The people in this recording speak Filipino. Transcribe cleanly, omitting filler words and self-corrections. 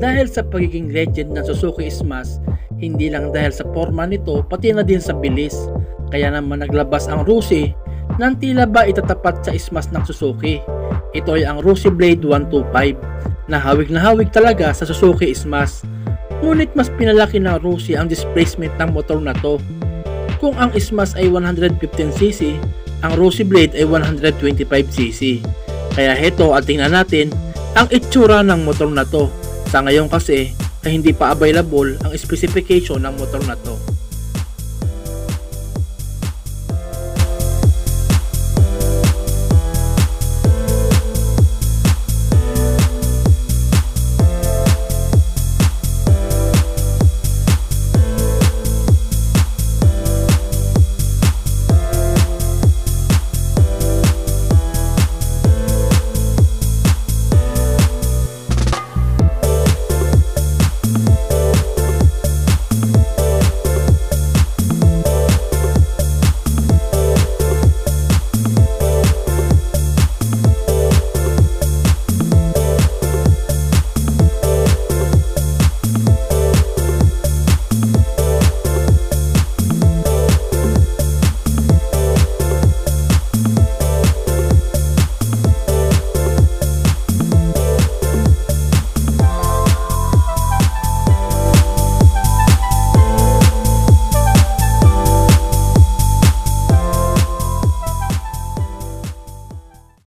Dahil sa pagiging legend ng Suzuki Smash, hindi lang dahil sa forma nito pati na din sa bilis. Kaya naman naglabas ang Rusi ng tila ba itatapat sa Smash ng Suzuki. Ito ay ang Rusi Blade 125 na hawig talaga sa Suzuki Smash. Ngunit mas pinalaki ng Rusi ang displacement ng motor na to. Kung ang Smash ay 115cc, ang Rusi Blade ay 125cc. Kaya heto at tingnan natin ang itsura ng motor na to. Sa ngayon kasi ay hindi pa available ang specification ng motor na to.